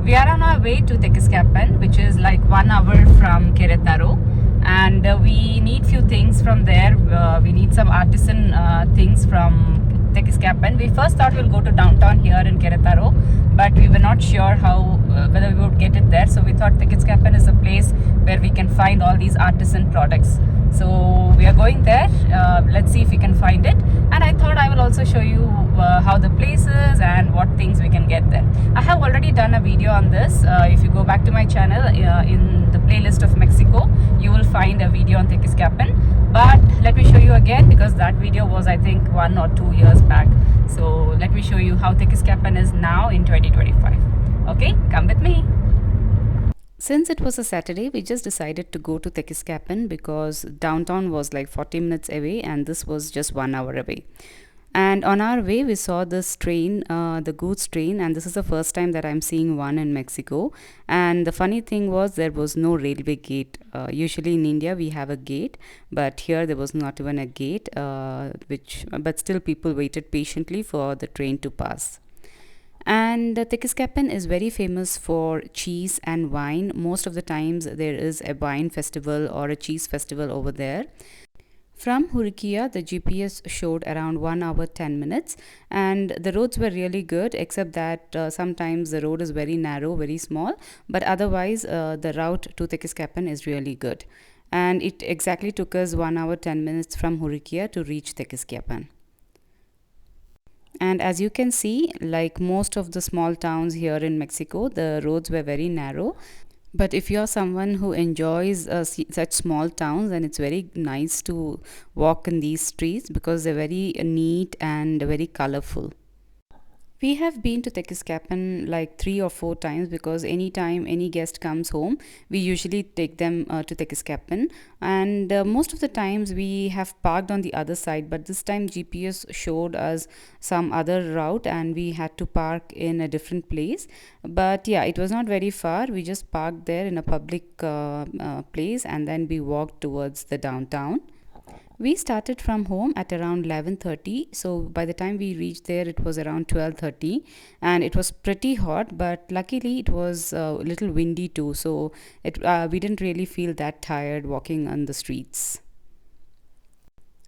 We are on our way to Tequisquiapan, which is like 1 hour from Querétaro, and we need few things from there. We need some artisan things from Tequisquiapan. We first thought we'll go to downtown here in Querétaro, but we were not sure how whether we would get it there. So we thought Tequisquiapan is a place where we can find all these artisan products. So we are going there. Let's see if we can find it. And I thought I will also show you how the place is and what things we can get there. I have already done a video on this. If you go back to my channel, in the playlist of Mexico, you will find a video on Tequisquiapan. But let me show you again, because that video was, I think, 1 or 2 years back. So let me show you how Tequisquiapan is now in 2025. Okay, come with me. Since it was a Saturday, we just decided to go to Tequisquiapan because downtown was like 40 minutes away and this was just 1 hour away. And on our way, we saw this train, the goods train, and this is the first time that I'm seeing one in Mexico. And the funny thing was, there was no railway gate. Usually in India, we have a gate, but here there was not even a gate, but still people waited patiently for the train to pass. And Tequisquiapan is very famous for cheese and wine. Most of the times there is a wine festival or a cheese festival over there. From Hurrikia, the GPS showed around 1 hour 10 minutes, and the roads were really good, except that sometimes the road is very narrow, very small, but otherwise the route to Tequisquiapan is really good. And it exactly took us 1 hour 10 minutes from Hurrikia to reach Tequisquiapan. And as you can see, like most of the small towns here in Mexico, the roads were very narrow. But if you're someone who enjoys such small towns, then it's very nice to walk in these streets because they're very neat and very colorful. We have been to Tequisquiapan like 3 or 4 times because anytime any guest comes home, we usually take them to Tequisquiapan. And most of the times we have parked on the other side, but this time GPS showed us some other route and we had to park in a different place. But yeah, it was not very far. We just parked there in a public place and then we walked towards the downtown. We started from home at around 11:30, so by the time we reached there it was around 12:30 and it was pretty hot, but luckily it was a little windy too, so we didn't really feel that tired walking on the streets.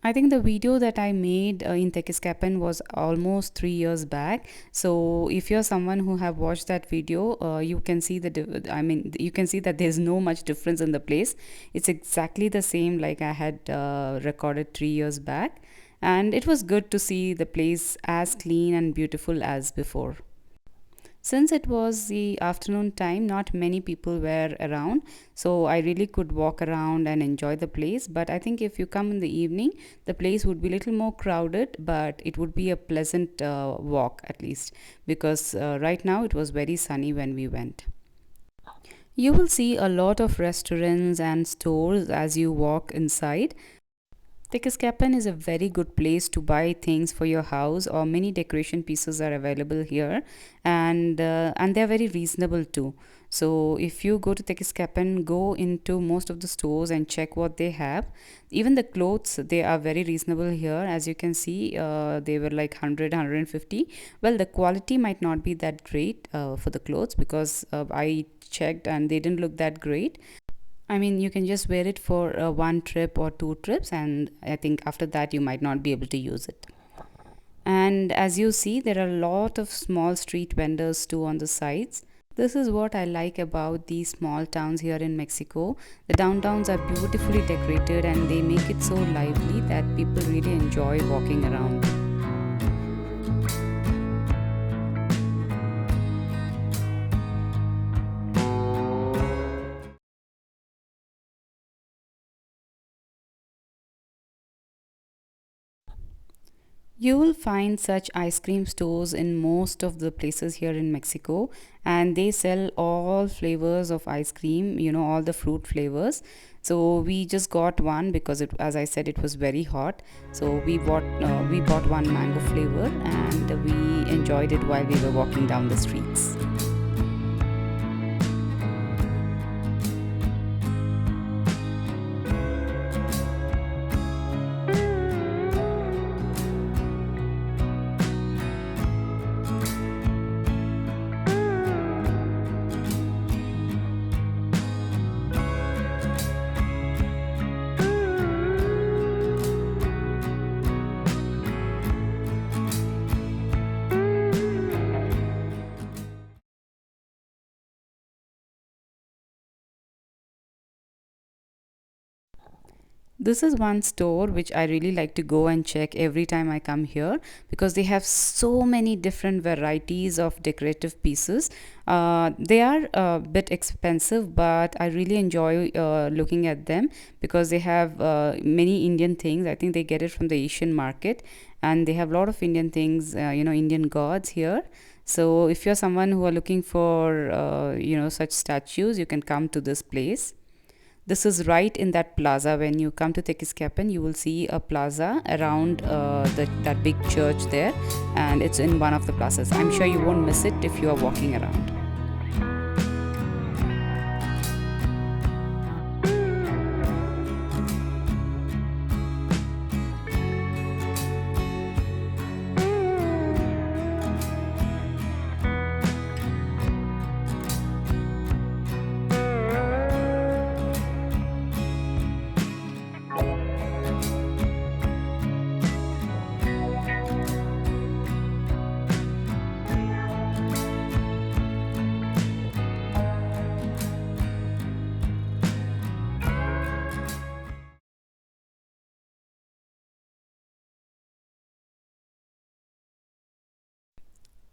I think the video that I made in Tequisquiapan was almost 3 years back. So if you're someone who have watched that video, you can see you can see that there's no much difference in the place. It's exactly the same like I had recorded 3 years back, and it was good to see the place as clean and beautiful as before. Since it was the afternoon time, not many people were around, so I really could walk around and enjoy the place. But I think if you come in the evening, the place would be a little more crowded, but it would be a pleasant walk at least, because right now it was very sunny when we went. You will see a lot of restaurants and stores as you walk inside. Tequisquiapan is a very good place to buy things for your house, or many decoration pieces are available here, and they're very reasonable too. So if you go to Tequisquiapan, go into most of the stores and check what they have. Even the clothes, they are very reasonable here. As you can see, they were like 100, 150. Well, the quality might not be that great for the clothes because I checked and they didn't look that great. I mean, you can just wear it for one trip or two trips, and I think after that you might not be able to use it. And as you see, there are a lot of small street vendors too on the sides. This is what I like about these small towns here in Mexico. The downtowns are beautifully decorated and they make it so lively that people really enjoy walking around. You will find such ice cream stores in most of the places here in Mexico, and they sell all flavors of ice cream, all the fruit flavors. So we just got one because as I said, it was very hot. So we bought one mango flavor and we enjoyed it while we were walking down the streets. This is one store which I really like to go and check every time I come here because they have so many different varieties of decorative pieces. They are a bit expensive, but I really enjoy looking at them because they have many Indian things. I think they get it from the Asian market, and they have a lot of Indian things, Indian gods here. So if you're someone who are looking for, such statues, you can come to this place. This is right in that plaza. When you come to Tequisquiapan, you will see a plaza around that big church there, and it's in one of the plazas. I'm sure you won't miss it if you are walking around.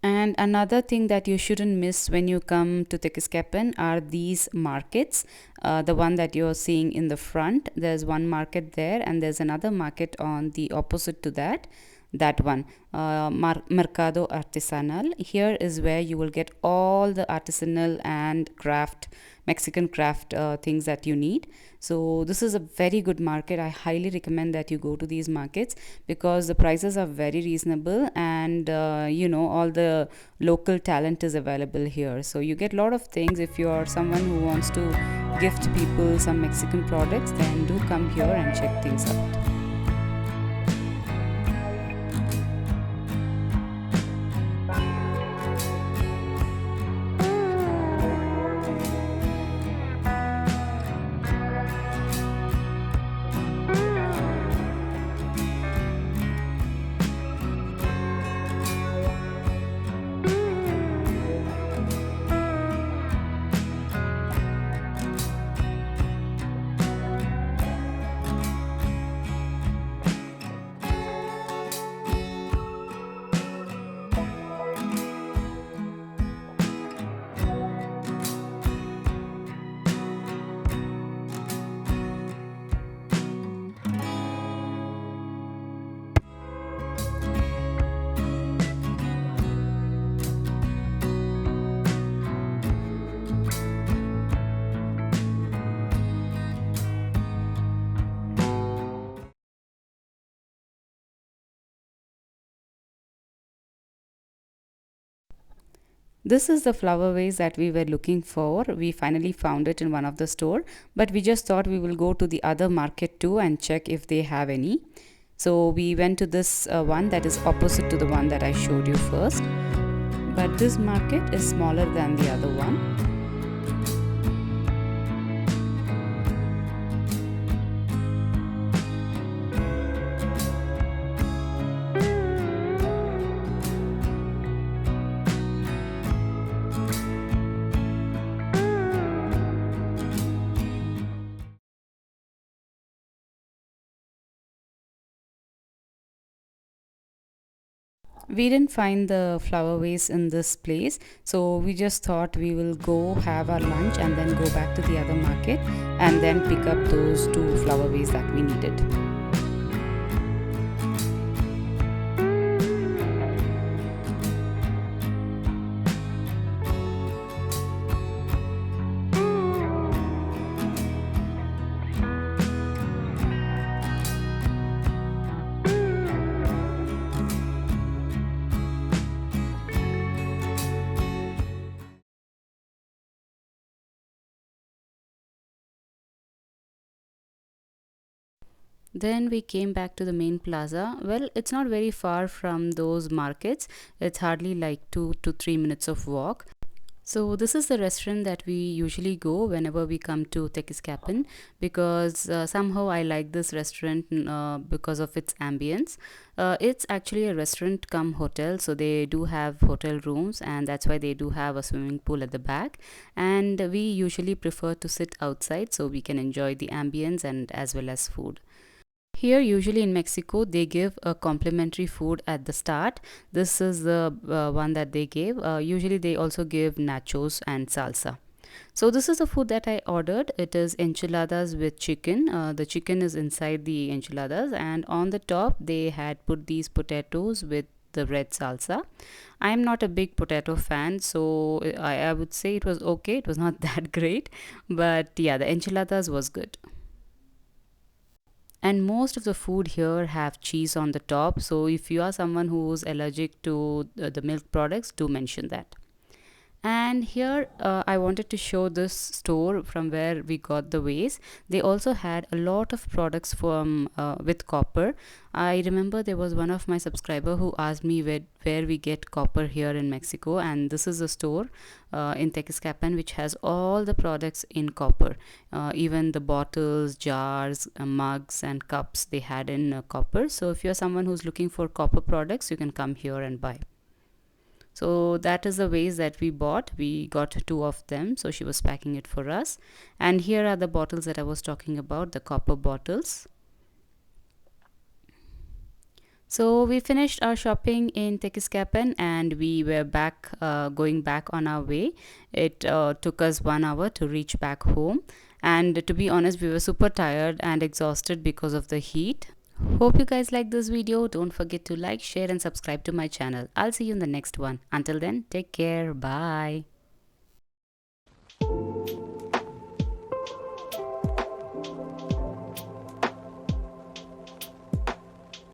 And another thing that you shouldn't miss when you come to Tequisquiapan are these markets. The one that you're seeing in the front, there's one market there, and there's another market on the opposite to that. That one, Mercado Artesanal. Here is where you will get all the artisanal and craft, Mexican craft things that you need. So, this is a very good market. I highly recommend that you go to these markets because the prices are very reasonable, and all the local talent is available here. So, you get a lot of things. If you are someone who wants to gift people some Mexican products, then do come here and check things out. This is the flower vase that we were looking for. We finally found it in one of the store, but we just thought we will go to the other market too and check if they have any. So we went to this one that is opposite to the one that I showed you first. But this market is smaller than the other one. We didn't find the flower vase in this place, so we just thought we will go have our lunch and then go back to the other market and then pick up those two flower vase that we needed. Then we came back to the main plaza. Well, it's not very far from those markets. It's hardly like 2 to 3 minutes of walk. So this is the restaurant that we usually go whenever we come to Tequisquiapan because somehow I like this restaurant because of its ambience. It's actually a restaurant come hotel, so they do have hotel rooms, and that's why they do have a swimming pool at the back. And we usually prefer to sit outside so we can enjoy the ambience and as well as food. Here, usually in Mexico, they give a complimentary food at the start. This is the one that they gave. Usually, they also give nachos and salsa. So, this is the food that I ordered. It is enchiladas with chicken. The chicken is inside the enchiladas, and on the top, they had put these potatoes with the red salsa. I am not a big potato fan, so I would say it was okay. It was not that great, but yeah, the enchiladas was good. And most of the food here have cheese on the top, so if you are someone who's allergic to the milk products, do mention that. And here I wanted to show this store from where we got the vase. They also had a lot of products from with copper. I remember there was one of my subscriber who asked me where we get copper here in Mexico, and this is a store in Tequisquiapan which has all the products in copper. Even the bottles, jars, mugs and cups they had in copper. So if you're someone who's looking for copper products, you can come here and buy. So that is the vase that we bought. We got two of them, so she was packing it for us. And here are the bottles that I was talking about, the copper bottles. So we finished our shopping in Tequisquiapan and we were going back on our way. It took us 1 hour to reach back home. And to be honest, we were super tired and exhausted because of the heat. Hope you guys like this video. Don't forget to like, share and subscribe to my channel. I'll see you in the next one. Until then, take care. Bye.